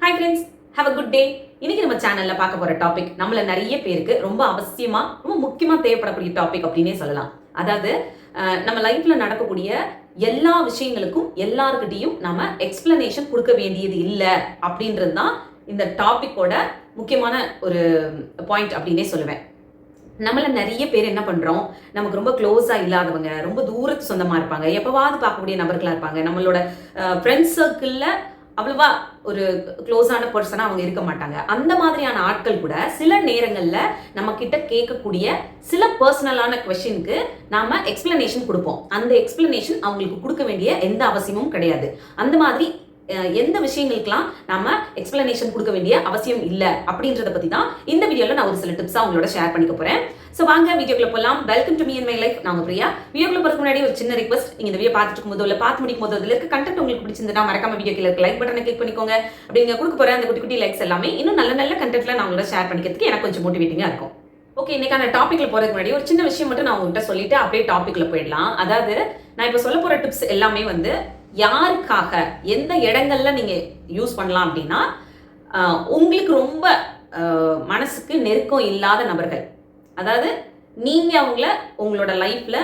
Hi friends, have a good day. இன்னைக்கு நம்ம சேனல்ல பார்க்க போற டாபிக் நம்மள நிறைய பேருக்கு ரொம்ப அவசியமா ரொம்ப முக்கியமா தேவைப்படக்கூடிய டாபிக் அப்படின்னே சொல்லலாம். அதாவது நம்ம லைஃப்ல நடக்கக்கூடிய எல்லா விஷயங்களுக்கும் எல்லார்கிட்டையும் நம்ம எக்ஸ்பிளனேஷன் கொடுக்க வேண்டியது இல்லை அப்படின்றது தான் இந்த டாபிக்கோட முக்கியமான ஒரு பாயிண்ட் அப்படின்னே சொல்லுவேன். நம்மள நிறைய பேர் என்ன பண்றோம், நமக்கு ரொம்ப க்ளோஸா இல்லாதவங்க, ரொம்ப தூரத்து சொந்தமா இருப்பாங்க, எப்பவாவது பார்க்கக்கூடிய நபர்களா இருப்பாங்க. நம்மளோட ஃப்ரெண்ட்ஸ் சர்க்கிள்ல அவ்வளவா ஒரு க்ளோஸான பர்சனா அவங்க இருக்க மாட்டாங்க. அந்த மாதிரியான ஆட்கள் கூட சில நேரங்கள்ல நம்ம கிட்ட கேட்கக்கூடிய சில பர்சனலான கொஸ்டினுக்கு நாம எக்ஸ்பிளனேஷன் கொடுப்போம். அந்த எக்ஸ்பிளனேஷன் அவங்களுக்கு கொடுக்க வேண்டிய எந்த அவசியமும் கிடையாது. அந்த மாதிரி எந்த விஷயங்களுக்கெல்லாம் நம்ம எக்ஸ்பிளனேஷன் கொடுக்க வேண்டிய அவசியம் இல்லை அப்படின்றத பத்தி தான் இந்த வீடியோல நான் ஒரு சில டிப்ஸா உங்களோட ஷேர் பண்ணிக்க போறேன். ஸோ வாங்க வீடியோக்குள்ள போகலாம். Welcome to me and my life. நாங்க பிரியா. வீடியோக்குள்ள போறதுக்கு முன்னாடி ஒரு சின்ன ரிக்வஸ்ட், நீங்க இந்த வீடியோ பார்த்துட்டு இருக்கும்போது இல்லை பார்த்து முடிக்கும் போது அதில் இருக்க கண்டென்ட் உங்களுக்கு பிடிச்சிருந்தா மறக்காம வீடியோ கீழே இருக்க லைக் பட்டனை கிளிக் பண்ணிக்கோங்க. அப்படி நீங்க கொடுக்க போற அந்த குட்டி குட்டி லைக்ஸ் எல்லாமே இன்னும் நல்ல நல்ல கண்டென்ட்ல நான் உங்களோட ஷேர் பண்ணிக்கிறதுக்கு எனக்கு கொஞ்சம் மோட்டிவேட்டிங்கா இருக்கும். ஓகே, இன்னைக்கான டாபிக்ல போறதுக்கு முன்னாடி ஒரு சின்ன விஷயம் மட்டும் நான் உங்ககிட்ட சொல்லிட்டு அப்படியே டாபிக்ல போயிடலாம். அதாவது நான் இப்போ சொல்ல போற டிப்ஸ் எல்லாமே வந்து யாருக்காக எந்த இடங்கள்ல நீங்க யூஸ் பண்ணலாம் அப்படின்னா, உங்களுக்கு ரொம்ப மனசுக்கு நெருக்கம் இல்லாத நபர்கள், அதாவது நீங்க அவங்கள உங்களோட லைஃப்ல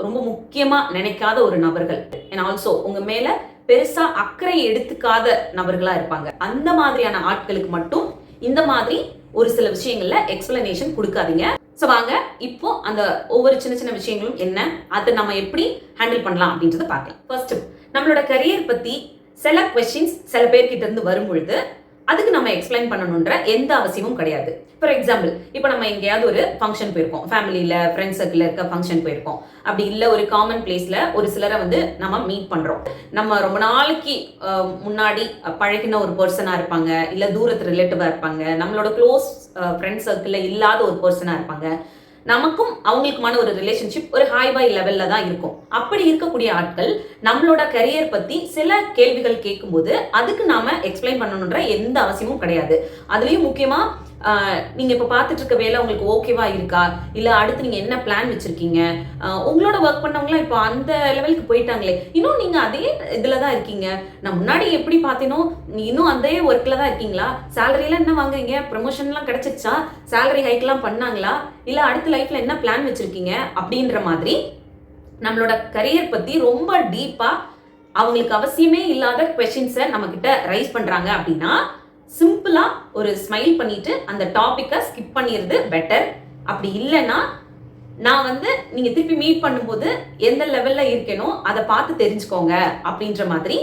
ரொம்ப முக்கியமா நினைக்காத ஒரு நபர்கள், அண்ட் ஆல்சோ உங்க மேல பெருசா அக்கறை எடுத்துக்காத நபர்களா இருப்பாங்க. அந்த மாதிரியான ஆட்களுக்கு மட்டும் இந்த மாதிரி ஒரு சில விஷயங்கள்ல எக்ஸ்பிளனேஷன் கொடுக்காதீங்க. ஸோ வாங்க இப்போ அந்த ஒவ்வொரு சின்ன சின்ன விஷயங்களும் என்ன, அதை நம்ம எப்படி ஹேண்டில் பண்ணலாம் அப்படின்றத பார்க்கலாம். ஃபர்ஸ்ட், நம்மளோட கரியர் பத்தி சில கொஸ்டின்ஸ் சில பேர்கிட்ட இருந்து வரும் பொழுது அதுக்கு நம்ம எக்ஸ்பிளைன் பண்ணணுன்ற எந்த அவசியமும் கிடையாது. ஃபார் எக்ஸாம்பிள், இப்போ நம்ம எங்கேயாவது ஒரு ஃபங்க்ஷன் போயிருக்கோம், ஃபேமிலியில ஃப்ரெண்ட்ஸ் சர்க்கிள் இருக்க ஃபங்க்ஷன் போயிருக்கோம். அப்படி இல்லை ஒரு காமன் பிளேஸ்ல ஒரு சிலரை வந்து நம்ம மீட் பண்றோம். நம்ம ரொம்ப நாளைக்கு முன்னாடி பழகின ஒரு பர்சனா இருப்பாங்க, இல்லை தூரத்து ரிலேட்டிவா இருப்பாங்க, நம்மளோட க்ளோஸ் ஃப்ரெண்ட்ஸ் சர்க்கிள்ல இல்லாத ஒரு பர்சனா இருப்பாங்க. நமக்கும் அவங்களுக்குமான ஒரு ரிலேஷன்ஷிப் ஒரு ஹாய் பாய் லெவல்ல தான் இருக்கும். அப்படி இருக்கக்கூடிய ஆட்கள் நம்மளோட கரியர் பத்தி சில கேள்விகள் கேட்கும்போது அதுக்கு நாம எக்ஸ்பிளைன் பண்ணணுன்ற எந்த அவசியமும் கிடையாது. அதுலயும் முக்கியமா நீங்க இப்ப பார்த்துட்டு இருக்க வேலை உங்களுக்கு ஓகேவா இருக்கா, இல்ல அடுத்து நீங்க என்ன பிளான் வச்சிருக்கீங்க, உங்களோட ஒர்க் பண்ணவங்களாம் இப்போ அந்த லெவலுக்கு போயிட்டாங்களே, இன்னும் நீங்க அதே இதுலதான் இருக்கீங்க, நான் முன்னாடி எப்படி பார்த்தேனோ இன்னும் அதே ஒர்க்ல தான் இருக்கீங்களா, சேலரி எல்லாம் என்ன வாங்குறீங்க, ப்ரமோஷன் எல்லாம் கிடைச்சிருச்சா, சேலரி ஹைக் எல்லாம் பண்ணாங்களா, இல்ல அடுத்த லைஃப்ல என்ன பிளான் வச்சிருக்கீங்க அப்படின்ற மாதிரி நம்மளோட கரியர் பத்தி ரொம்ப டீப்பா அவங்களுக்கு அவசியமே இல்லாத கொஸ்டின்ஸை நம்ம கிட்ட ரைஸ் பண்றாங்க அப்படின்னா சிம்பிளா ஒரு ஸ்மைல் பண்ணிட்டு அந்த டாபிக்கை ஸ்கிப் பண்ணிடுறது பெட்டர். அப்படி இல்லைன்னா நான் வந்து நீங்க திருப்பி மீட் பண்ணும்போது எந்த லெவல்ல இருக்கேனோ அதை பார்த்து தெரிஞ்சுக்கோங்க அப்படின்ற மாதிரி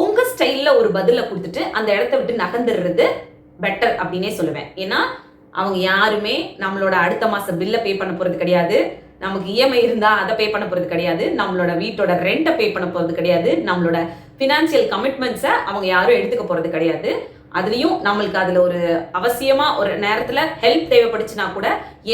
உங்க ஸ்டைல்ல ஒரு பதில கொடுத்துட்டு அந்த இடத்த விட்டு நகர்ந்துடுறது பெட்டர் அப்படின்னே சொல்லுவேன். ஏன்னா அவங்க யாருமே நம்மளோட அடுத்த மாசம் பில்லை பே பண்ண போறது கிடையாது, நமக்கு இஎம்ஐ இருந்தா அதை பே பண்ண போறது கிடையாது, நம்மளோட வீட்டோட ரெண்ட்டை பே பண்ண போறது கிடையாது, நம்மளோட பினான்சியல் கமிட்மெண்ட்ஸை அவங்க யாரும் எடுத்துக்க போறது கிடையாது. அதுலயும் நம்மளுக்கு அதுல ஒரு அவசியமா ஒரு நேரத்துல ஹெல்ப் தேவைப்படுச்சுன்னா கூட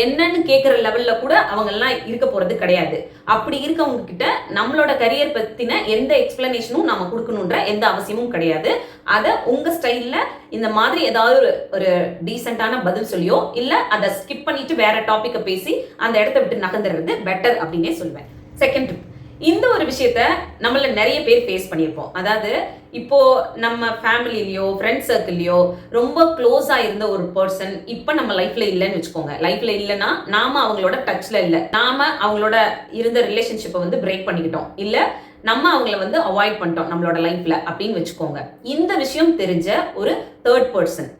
என்னன்னு கேட்கிற லெவல்ல கூட அவங்க எல்லாம் இருக்க போறது கிடையாது. அப்படி இருக்கவங்க கிட்ட நம்மளோட கரியர் பத்தின எந்த எக்ஸ்பிளனேஷனும் நாம கொடுக்கணுன்ற எந்த அவசியமும் கிடையாது. அதை உங்க ஸ்டைல்ல இந்த மாதிரி ஏதாவது ஒரு டீசென்டான பதில் சொல்லியோ இல்ல அதை ஸ்கிப் பண்ணிட்டு வேற டாபிக்கை பேசி அந்த இடத்த விட்டு நகர்ந்துடுறது பெட்டர் அப்படின்னே சொல்லுவேன். செகண்ட் டிப், இந்த ஒரு விஷயத்த நம்மள நிறைய பேர் ஃபேஸ் பண்ணியிருப்போம். அதாவது இப்போ நம்ம ஃபேமிலிலயோ ஃப்ரெண்ட்ஸ் சர்க்கிள்லயோ ரொம்ப க்ளோஸா இருந்த ஒரு பர்சன் இப்ப நம்ம லைஃப்ல இல்லைன்னு வச்சுக்கோங்க. லைஃப்ல இல்லைன்னா நாம அவங்களோட டச்ல இல்லை, நாம அவங்களோட இருந்த ரிலேஷன்ஷிப்பை வந்து பிரேக் பண்ணிக்கிட்டோம், இல்ல நம்ம அவங்கள வந்து அவாய்ட் பண்ணிட்டோம் நம்மளோட லைஃப்ல அப்படின்னு வச்சுக்கோங்க. இந்த விஷயம் தெரிஞ்ச ஒரு தேர்ட் பர்சன்,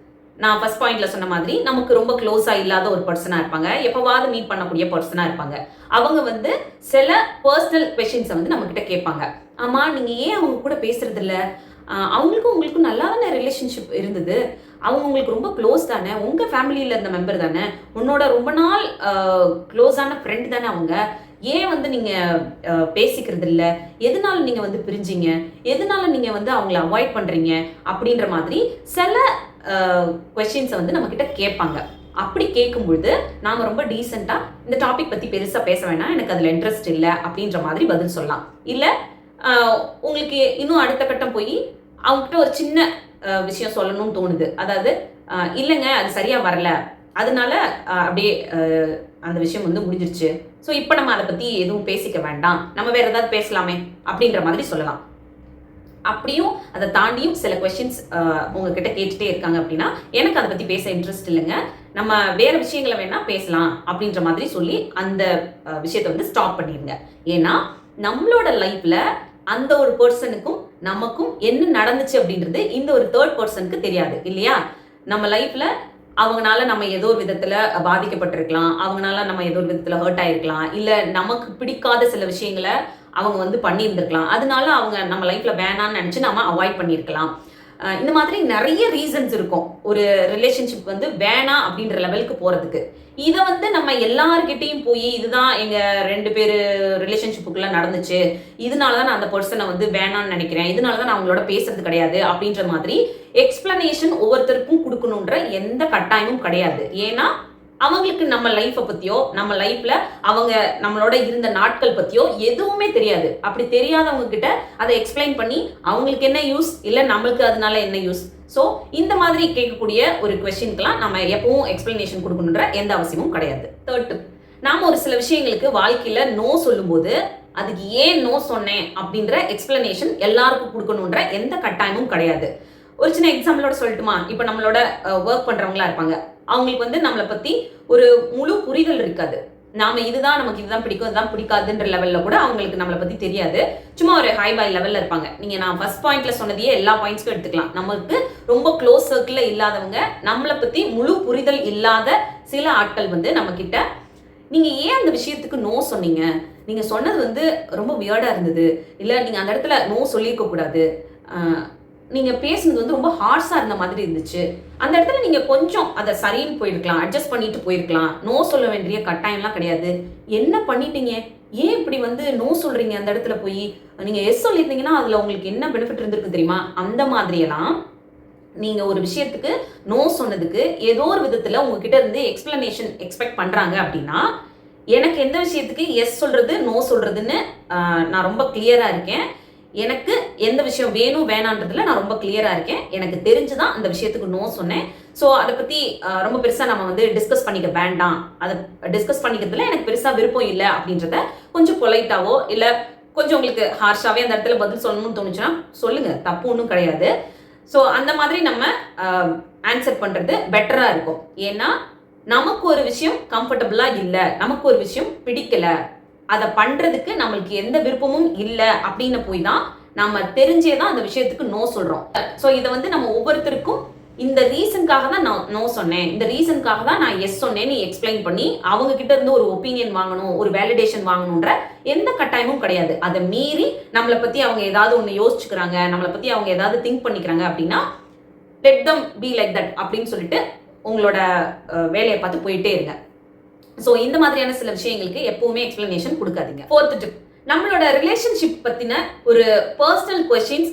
நான் ஃபர்ஸ்ட் பாயிண்ட்ல சொன்ன மாதிரி நமக்கு ரொம்ப க்ளோஸா இல்லாத ஒரு பர்சனா இருப்பாங்க, எப்பவாவது மீட் பண்ணக்கூடிய பர்சனா இருப்பாங்க. அவங்க வந்து சில பர்சனல் கொஸ்டின்ஸை வந்து நம்ம கிட்ட கேட்பாங்க. ஆமா, நீங்க ஏன் அவங்க கூட பேசுறது இல்ல, அவங்களுக்கும் உங்களுக்கும் நல்லா தானே ரிலேஷன்ஷிப் இருந்தது, அவங்க உங்களுக்கு ரொம்ப க்ளோஸ் தானே, உங்க ஃபேமிலியில இருந்த மெம்பர் தானே, உன்னோட ரொம்ப நாள் க்ளோஸான ஃப்ரெண்ட் தானே அவங்க, ஏன் வந்து நீங்க பேசிக்கிறது இல்லை, எதனால நீங்க வந்து பிரிஞ்சீங்க, எதனால நீங்க வந்து அவங்கள அவாய்ட் பண்றீங்க அப்படின்ற மாதிரி சில கொஸ்டின்ஸை வந்து நம்ம கிட்ட கேட்பாங்க. அப்படி கேட்கும் பொழுது நாம ரொம்ப டீசெண்டா இந்த டாபிக் பத்தி பெருசா பேச வேணாம், எனக்கு அதுல இன்ட்ரெஸ்ட் இல்லை அப்படின்ற மாதிரி பதில் சொல்லலாம். இல்ல உங்களுக்கு இன்னும் அடுத்த கட்டம் போய் அவங்ககிட்ட ஒரு சின்ன விஷயம் சொல்லணும்னு தோணுது, அதாவது இல்லைங்க அது சரியா வரல, அதனால அப்படியே அந்த விஷயம் வந்து முடிஞ்சிருச்சு, ஸோ இப்போ நம்ம அதை பத்தி எதுவும் பேசிக்க வேண்டாம், நம்ம வேற ஏதாவது பேசலாமே அப்படின்ற மாதிரி சொல்லலாம். அப்படியும் அதை தாண்டியும் சில கொஸ்டின்ஸ் உங்ககிட்ட கேட்டுட்டே இருக்காங்க அப்படின்னா எனக்கு அதை பத்தி பேச இன்ட்ரெஸ்ட் இல்லைங்க, நம்ம வேற விஷயங்களை வேணா பேசலாம் அப்படின்ற மாதிரி சொல்லி அந்த விஷயத்தை வந்து ஸ்டாப் பண்ணிடுங்க. ஏன்னா நம்மளோட லைஃப்ல அந்த ஒரு பர்சனுக்கும் நமக்கும் என்ன நடந்துச்சு அப்படின்றது இந்த ஒரு தேர்ட் பர்சனுக்கு தெரியாது இல்லையா? நம்ம லைஃப்ல அவங்கனால நம்ம ஏதோ ஒரு விதத்துல பாதிக்கப்பட்டிருக்கலாம், அவங்கனால நம்ம ஏதோ ஒரு விதத்துல ஹர்ட் ஆயிருக்கலாம், இல்ல நமக்கு பிடிக்காத சில விஷயங்களை அவங்க வந்து பண்ணியிருந்திருக்கலாம், அதனால அவங்க நம்ம லைஃப்ல வேணான்னு நினைச்சு நம்ம அவாய்ட் பண்ணியிருக்கலாம். இந்த மாதிரி நிறைய ரீசன்ஸ் இருக்கும் ஒரு ரிலேஷன்ஷிப் வந்து வேணாம் அப்படின்ற லெவலுக்கு போறதுக்கு. இதை வந்து நம்ம எல்லார்கிட்டையும் போய் இதுதான் எங்க 2 பேரு ரிலேஷன்ஷிப்புக்குள்ள நடந்துச்சு, இதனாலதான் நான் அந்த பர்சனை வந்து வேணான்னு நினைக்கிறேன், இதனாலதான் நான் அவங்களோட பேசுறது கிடையாது அப்படின்ற மாதிரி எக்ஸ்பிளனேஷன் ஒவ்வொருத்தருக்கும் கொடுக்கணுன்ற எந்த கட்டாயமும் கிடையாது. ஏன்னா அவங்களுக்கு நம்ம லைஃப்பை பத்தியோ நம்ம லைஃப்ல அவங்க நம்மளோட இருந்த நாட்கள் பத்தியோ எதுவுமே தெரியாது. அப்படி தெரியாதவங்க கிட்ட அதை எக்ஸ்பிளைன் பண்ணி அவங்களுக்கு என்ன யூஸ், இல்ல நம்மளுக்கு அதனால என்ன யூஸ்? ஸோ இந்த மாதிரி கேட்கக்கூடிய ஒரு கொஸ்டின்க்கெல்லாம் நம்ம எப்பவும் எக்ஸ்பிளனேஷன் கொடுக்கணுன்ற எந்த அவசியமும் கிடையாது. தேர்ட், நாம ஒரு சில விஷயங்களுக்கு வாழ்க்கையில நோ சொல்லும்போது அதுக்கு ஏன் நோ சொன்னேன் அப்படின்ற எக்ஸ்பிளனேஷன் எல்லாருக்கும் கொடுக்கணுன்ற எந்த கட்டாயமும் கிடையாது. ஒரு சின்ன எக்ஸாம்பிளோட சொல்லட்டுமா? இப்போ நம்மளோட ஒர்க் பண்றவங்களா இருப்பாங்க, அவங்களுக்கு வந்து நம்மளை பத்தி ஒரு முழு புரிதல் இருக்காது. நாம நமக்கு இதுதான் பிடிக்கும், இதுதான் பிடிக்காதுன்ற லெவல்ல கூட அவங்களுக்கு நம்மளை பத்தி தெரியாது. சும்மா ஒரு ஹை பை லெவல்ல இருப்பாங்க. நீங்க நான் ஃபர்ஸ்ட் பாயிண்ட்ல சொன்னதையே எல்லா பாயிண்ட்ஸ்க்கும் எடுத்துக்கலாம். நமக்கு ரொம்ப க்ளோஸ் சர்க்கிள்ல இல்லாதவங்க, நம்மளை பத்தி முழு புரிதல் இல்லாத சில ஆட்கள் வந்து நம்ம கிட்ட நீங்க ஏன் அந்த விஷயத்துக்கு நோ சொன்னீங்க, நீங்க சொன்னது வந்து ரொம்ப வியர்டா இருந்தது, இல்ல நீங்க அந்த இடத்துல நோ சொல்லியிருக்க கூடாது, நீங்க பேசுனது வந்து ரொம்ப ஹார்ஷா இருந்த மாதிரி இருந்துச்சு, அந்த இடத்துல நீங்க கொஞ்சம் அதை சரின்னு போயிருக்கலாம், அட்ஜஸ்ட் பண்ணிட்டு போயிருக்கலாம், நோ சொல்ல வேண்டிய கட்டாயம்லாம் கிடையாது, என்ன பண்ணிட்டீங்க, ஏன் இப்படி வந்து நோ சொல்றீங்க, அந்த இடத்துல போய் நீங்க எஸ் சொல்லியிருந்தீங்கன்னா அதுல உங்களுக்கு என்ன பெனிஃபிட் இருந்திருக்கு தெரியுமா? அந்த மாதிரியெல்லாம் நீங்க ஒரு விஷயத்துக்கு நோ சொன்னதுக்கு ஏதோ ஒரு விதத்துல உங்ககிட்ட இருந்து எக்ஸ்பிளனேஷன் எக்ஸ்பெக்ட் பண்றாங்க அப்படின்னா, எனக்கு எந்த விஷயத்துக்கு எஸ் சொல்றது நோ சொல்றதுன்னு நான் ரொம்ப கிளியரா இருக்கேன். எனக்கு எந்த விஷயம் வேணும் வேணான்றதுல நான் ரொம்ப கிளியரா இருக்கேன். எனக்கு தெரிஞ்சுதான் அந்த விஷயத்துக்கு நோ சொன்னேன். ஸோ அதை பத்தி ரொம்ப பெருசா நம்ம வந்து டிஸ்கஸ் பண்ணிக்க வேண்டாம், அதை டிஸ்கஸ் பண்ணிக்கிறதுல எனக்கு பெருசா விருப்பம் இல்லை அப்படின்றத கொஞ்சம் பொலைட்டாவோ இல்ல கொஞ்சம் உங்களுக்கு ஹார்ஷாவே அந்த இடத்துல பதில் சொல்லணும்னு தோணுச்சுன்னா சொல்லுங்க, தப்பு ஒன்றும் கிடையாது. ஸோ அந்த மாதிரி நம்ம ஆன்சர் பண்றது பெட்டரா இருக்கும். ஏன்னா நமக்கு ஒரு விஷயம் கம்ஃபர்டபுளா இல்லை, நமக்கு ஒரு விஷயம் பிடிக்கல, அதை பண்றதுக்கு நம்மளுக்கு எந்த விருப்பமும் இல்லை அப்படின்னு போய் தான் நம்ம தெரிஞ்சேதான் அந்த விஷயத்துக்கு நோ சொல்றோம். ஸோ இதை வந்து நம்ம ஒவ்வொருத்தருக்கும் இந்த ரீசனுக்காக தான் நான் நோ சொன்னேன், இந்த ரீசனுக்காக தான் நான் எஸ் சொன்னேன்னு எக்ஸ்பிளைன் பண்ணி அவங்க கிட்ட இருந்து ஒரு ஒப்பீனியன் வாங்கணும், ஒரு வேலிடேஷன் வாங்கணுன்ற எந்த கட்டாயமும் கிடையாது. அதை மீறி நம்மளை பத்தி அவங்க ஏதாவது ஒன்று யோசிச்சுக்கிறாங்க, நம்மளை பத்தி அவங்க ஏதாவது திங்க் பண்ணிக்கிறாங்க அப்படின்னா let them be like that அப்படின்னு சொல்லிட்டு உங்களோட வேலையை பார்த்து போயிட்டே இருங்க. ஸோ இந்த மாதிரியான சில விஷயங்களுக்கு எப்பவுமே எக்ஸ்பிளனேஷன் கொடுக்காதீங்க. ஃபோர்த் டிப், நம்மளோட ரிலேஷன்ஷிப் பத்தின ஒரு பர்சனல் கொஸ்டின்ஸ்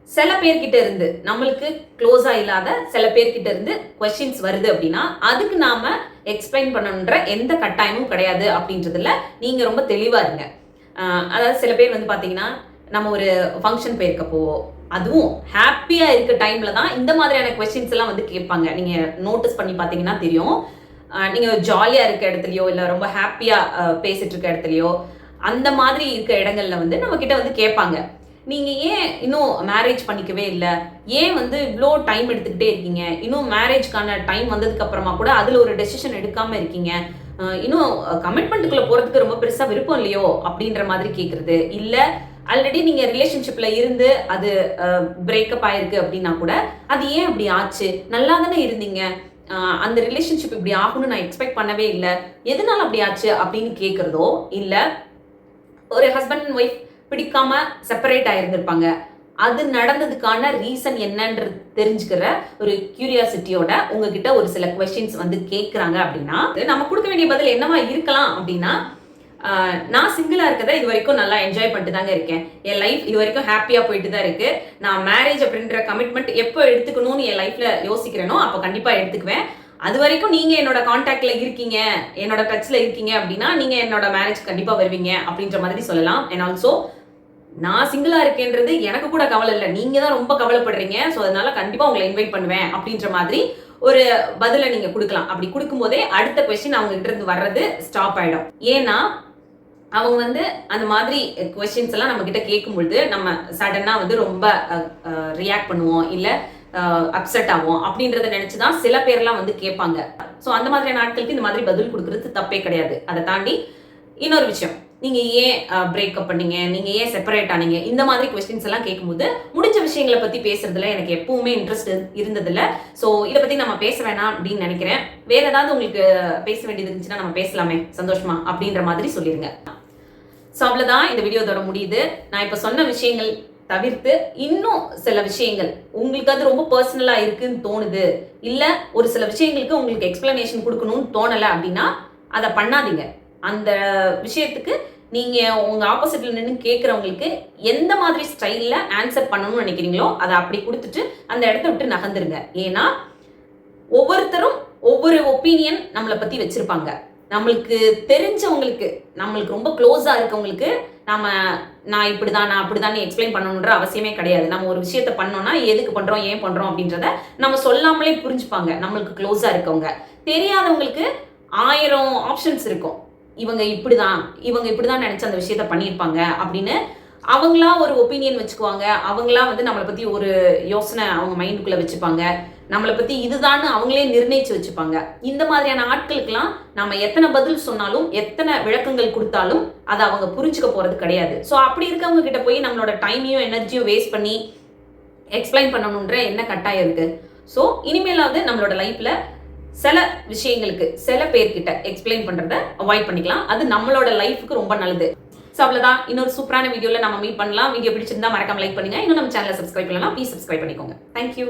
சில பேர்கிட்ட இருந்து, நம்மளுக்கு க்ளோஸா இல்லாத சில பேர்கிட்ட இருந்து கொஸ்டின்ஸ் வருது அப்படின்னா அதுக்கு நாம எக்ஸ்பிளைன் பண்ணணுன்ற எந்த கட்டாயமும் கிடையாது அப்படின்றதுல நீங்க ரொம்ப தெளிவா இருங்க. அதாவது சில பேர் வந்து பாத்தீங்கன்னா நம்ம ஒரு ஃபங்க்ஷன் போயிருக்கப்போ, அதுவும் ஹாப்பியா இருக்க டைம்ல தான் இந்த மாதிரியான கொஸ்டின்ஸ் எல்லாம் வந்து கேட்பாங்க. நீங்க நோட்டீஸ் பண்ணி பாத்தீங்கன்னா தெரியும். நீங்க ஜாலியா இருக்க இடத்துலயோ இல்ல ரொம்ப ஹாப்பியா பேசிட்டு இருக்க இடத்துலயோ அந்த மாதிரி இருக்க இடங்கள்ல வந்து நம்ம கிட்ட வந்து கேட்பாங்க, நீங்க ஏன் இன்னும் மேரேஜ் பண்ணிக்கவே இல்லை, ஏன் வந்து இவ்வளோ டைம் எடுத்துக்கிட்டே இருக்கீங்க, இன்னும் மேரேஜ்க்கான டைம் வந்ததுக்கு அப்புறமா கூட அதுல ஒரு டெசிஷன் எடுக்காம இருக்கீங்க, இன்னும் கமிட்மெண்ட்டுக்குள்ள போறதுக்கு ரொம்ப பெருசா விருப்பம் இல்லையோ அப்படின்ற மாதிரி கேட்கறது. இல்ல ஆல்ரெடி நீங்க ரிலேஷன்ஷிப்ல இருந்து அது பிரேக்கப் ஆயிருக்கு அப்படின்னா கூட அது ஏன் அப்படி ஆச்சு, நல்லா தானே இருந்தீங்க, அந்த ரிலேஷன்ஷிப் இப்படி ஆகும்னு நான் எக்ஸ்பெக்ட் பண்ணவே இல்லை, எதனால அப்படி ஆச்சு அப்படின்னு கேட்கறதோ, இல்ல ஒரு ஹஸ்பண்ட் அண்ட் ஒய்ஃப் பிடிக்காம செப்பரேட் ஆயிருந்திருப்பாங்க, அது நடந்ததுக்கான ரீசன் என்னன்றது தெரிஞ்சுக்கிற ஒரு கியூரியாசிட்டியோட உங்ககிட்ட ஒரு சில கொஸ்டின்ஸ் வந்து கேட்கறாங்க அப்படின்னா நம்ம கொடுக்க வேண்டிய பதில் என்னவா இருக்கலாம் அப்படின்னா, நான் சிங்கிளா இருக்கதை இது வரைக்கும் நல்லா என்ஜாய் பண்ணிட்டு தாங்க இருக்கேன், என் லைஃப் இது வரைக்கும் ஹாப்பியா போயிட்டு தான் இருக்கு, நான் மேரேஜ் அப்படின்ற கமிட்மெண்ட் எப்போ எடுத்துக்கணும்னு என் லைஃப்ல யோசிக்கிறேனோ அப்போ கண்டிப்பா எடுத்துக்குவேன், அது வரைக்கும் நீங்க என்னோட கான்டாக்ட்ல இருக்கீங்க, என்னோட டச்ல இருக்கீங்க அப்படின்னா நீங்க என்னோட மேரேஜ் கண்டிப்பா வருவீங்க அப்படின்ற மாதிரி சொல்லலாம். அண்ட் ஆல்சோ நான் சிங்கிளா இருக்கேன்றது எனக்கு கூட கவலை இல்லை, நீங்க தான் ரொம்ப கவலைப்படுறீங்க, ஸோ அதனால கண்டிப்பா உங்களை இன்வைட் பண்ணுவேன் அப்படின்ற மாதிரி ஒரு பதிலை நீங்க கொடுக்கலாம். அப்படி கொடுக்கும் போதே அடுத்த கொஸ்டின் அவங்க கிட்ட இருந்து வர்றது ஸ்டாப் ஆயிடும். ஏன்னா அவங்க வந்து அந்த மாதிரி கொஸ்டின்ஸ் எல்லாம் நம்ம கிட்ட கேட்கும் பொழுது நம்ம சடனா வந்து ரொம்ப ரியாக்ட் பண்ணுவோம், இல்ல அப்செட் ஆகும் அப்படின்றத நினைச்சுதான் சில பேர்லாம் வந்து கேட்பாங்க. ஸோ அந்த மாதிரியான நாட்களுக்கு இந்த மாதிரி பதில் கொடுக்கறது தப்பே கிடையாது. அதை தாண்டி இன்னொரு விஷயம், நீங்க ஏன் பிரேக்கப் பண்ணீங்க, நீங்க ஏன் செப்பரேட் ஆனீங்க, இந்த மாதிரி கொஸ்டின்ஸ் எல்லாம் கேட்கும்போது முடிஞ்ச விஷயங்களை பத்தி பேசுறதுல எனக்கு எப்பவுமே இன்ட்ரெஸ்ட் இருந்ததில்ல. ஸோ இதை பத்தி நம்ம பேச வேணாம் அப்படின்னு நினைக்கிறேன். வேற ஏதாவது உங்களுக்கு பேச வேண்டியது இருந்துச்சுன்னா நம்ம பேசலாமே சந்தோஷமா அப்படின்ற மாதிரி சொல்லிருங்க. ஸோ அவ்வளவுதான், இந்த வீடியோ இதோட முடியுது. நான் இப்ப சொன்ன விஷயங்கள் தவிர்த்து இன்னும் சில விஷயங்கள் உங்களுக்கு அது ரொம்ப பர்சனலா இருக்குன்னு தோணுது, இல்ல ஒரு சில விஷயங்களுக்கு உங்களுக்கு எக்ஸ்பிளனேஷன் கொடுக்கணும்னு தோணல அப்படின்னா அதை பண்ணாதீங்க. அந்த விஷயத்துக்கு நீங்க உங்க ஆப்போசிட்ல நின்று கேட்கறவங்களுக்கு எந்த மாதிரி ஸ்டைல்ல ஆன்சர் பண்ணணும்னு நினைக்கிறீங்களோ அதை அப்படி கொடுத்துட்டு அந்த இடத்த விட்டு நகர்ந்துருங்க. ஏன்னா ஒவ்வொருத்தரும் ஒவ்வொரு ஒப்பீனியன் நம்மளை பத்தி வச்சிருப்பாங்க. நம்மளுக்கு தெரிஞ்சவங்களுக்கு, நம்மளுக்கு ரொம்ப க்ளோஸா இருக்கவங்களுக்கு நான் இப்படிதான் நான் அப்படிதான் எக்ஸ்பிளைன் பண்ணணுன்ற அவசியமே கிடையாது. நம்ம ஒரு விஷயத்த பண்ணோம்னா எதுக்கு பண்றோம், ஏன் பண்றோம் அப்படின்றத நம்ம சொல்லாமலே புரிஞ்சுப்பாங்க நம்மளுக்கு க்ளோஸா இருக்கவங்க. தெரியாதவங்களுக்கு 1000 ஆப்ஷன்ஸ் இருக்கும். இவங்க இப்படிதான் நினைச்சு அந்த விஷயத்த பண்ணியிருப்பாங்க அப்படின்னு அவங்களா ஒரு ஒப்பீனியன் வச்சுக்குவாங்க. அவங்களா வந்து நம்மளை பத்தி ஒரு யோசனை அவங்க மைண்டுக்குள்ள வச்சுப்பாங்க. நம்மளை பத்தி இதுதான்னு அவங்களே நிர்ணயிச்சு வச்சுப்பாங்க. இந்த மாதிரியான ஆட்களுக்கெல்லாம் நம்ம எத்தனை பதில் சொன்னாலும் எத்தனை விளக்கங்கள் கொடுத்தாலும் அதை அவங்க புரிஞ்சுக்க போறது கிடையாது. ஸோ அப்படி இருக்கவங்க கிட்ட போய் நம்மளோட டைமையும் எனர்ஜியும் வேஸ்ட் பண்ணி எக்ஸ்பிளைன் பண்ணணுன்ற என்ன கட்டாயம் இருக்கு? ஸோ இனிமேலாவது நம்மளோட லைஃப்ல சில விஷயங்களுக்கு சில பேர்கிட்ட எக்ஸ்பிளைன் பண்றதை அவாய்ட் பண்ணிக்கலாம். அது நம்மளோட லைஃபுக்கு ரொம்ப நல்லது. ஸோ அவ்வளவுதான், இன்னொரு சூப்பரான வீடியோல நம்ம மீட் பண்ணலாம். வீடியோ பிடிச்சிருந்தா மறக்காம லைக் பண்ணுங்க. இன்னும் நம்ம சேனலை சப்ஸ்கிரைப் பண்ணலாம், ப்ளீஸ் சப்ஸ்கிரைப் பண்ணிக்கோங்க. தேங்க்யூ.